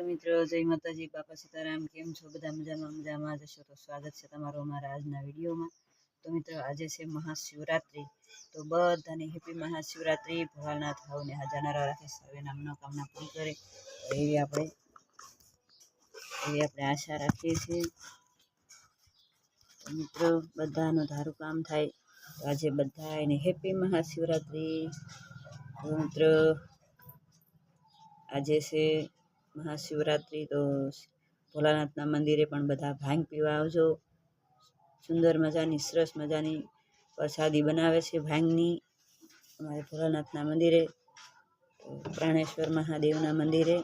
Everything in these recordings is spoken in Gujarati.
તો મિત્રો જય માતાજી, બાપા સીતારામ। કેમ છો બધા? મજામાં જશો તો સ્વાગત છે તમારું અમારા આજના વિડીયોમાં। તો મિત્રો આજે છે મહાશિવરાત્રિ, તો બધાને હેપી મહાશિવરાત્રિ। ભોળાનાથ ભાવને હાજર રાખે, સર્વેના મનોકામના પૂરી કરે એવી આપણે આશા રાખીએ છીએ। તો મિત્રો બધાનું ધારું કામ થાય, તો આજે બધાને હેપી મહાશિવરાત્રિ। તો મિત્રો આજે છે મહાશિવરાત્રિ, તો ભોલાનાથના મંદિરે પણ બધા ભાંગ પીવા આવજો। સુંદર મજાની સરસ મજાની પ્રસાદી બનાવે છે ભાંગની અમારે ભોલાનાથના મંદિરે, પ્રાણેશ્વર મહાદેવના મંદિરે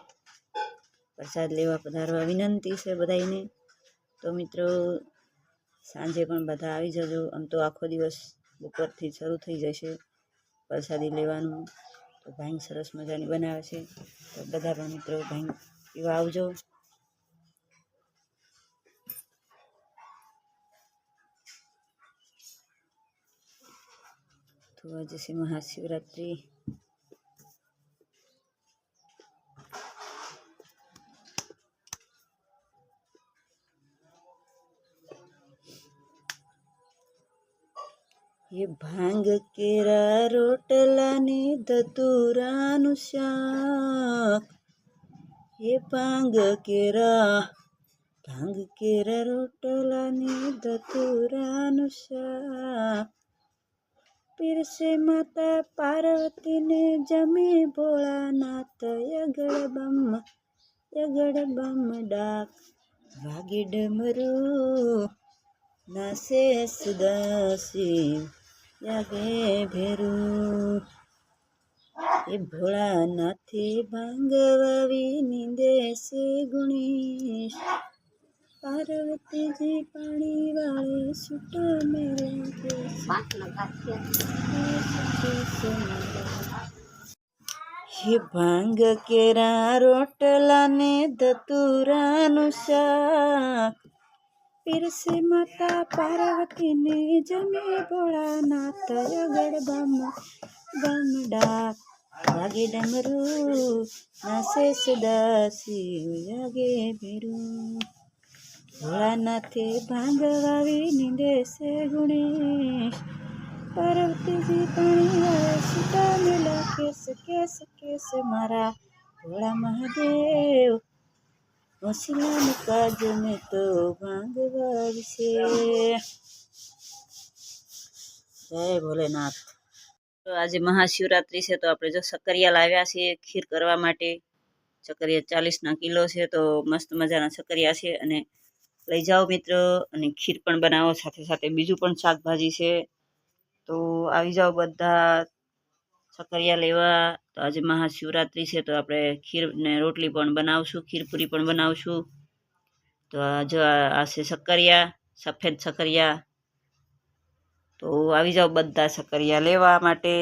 પ્રસાદ લેવા પધારવા વિનંતી છે બધાને। તો મિત્રો સાંજે પણ બધા આવી જજો, આમ તો આખો દિવસ બપોરથી શરૂ થઈ જશે પ્રસાદી લેવાનું। તો ભાંગ સરસ મજાની બનાવે છે, તો બધા પણ મિત્રો ભાંગ પીવા આવજો। તો આજે છે મહાશિવરાત્રિ। ये भांग केरा रोटला ने धतूराનું શાક, ये भांग केरा रोटला ने धतूराનું શાક, પીરસે માતા પાર્વતીને જમે ભોળાનાથ, યગડ બમ ડાક, વાગે ડમરું નાસે સદાશિવ, જાગે ભેરું। એ ભોળાનાથે ભાંગ વાવી નીંદે છે ગુણેશ, પાર્વતીજી પાણી વાળે છૂટ મેળે હે ભાંગ કેરા રોટલા ને ધતુરાનું શાક, પીરસે માતા પાર્વતીને જમે ભોળાનાથ, યગડ બમ ડાક, વાગે ડમરું નાસે સદાશિવ, જાગે ભેરું। ભોળાનાથે ભાંગ વાવી નીંદે છે ગુણેશ, પાર્વતીજી પાણી વાળે છૂટા મેલા કેસ, કેસ કેસ મારા ભોળા મહાદેવ, વસીલાનું કાજ મેં તો ભાંગ વાવશે। જય ભોલેનાથ। તો આજે મહાશિવરાત્રિ છે, તો આપણે જો સક્કરિયા લાવ્યા છીએ ખીર કરવા માટે। સક્કરિયા 40 કિલો છે, તો મસ્ત મજાના સક્કરિયા છે, અને લઈ જાઓ મિત્રો, અને ખીર પણ બનાવો, સાથે સાથે બીજું પણ શાકભાજી છે। તો આવી જાઓ બધા સક્કરિયા લેવા। તો આજે મહાશિવરાત્રિ છે, તો આપણે ખીર ને રોટલી પણ બનાવશું, ખીરપુરી પણ બનાવશું। તો જો આ છે સક્કરિયા, સફેદ સક્કરિયા। તો આવી જાઓ બધા સક્કરિયા લેવા માટે।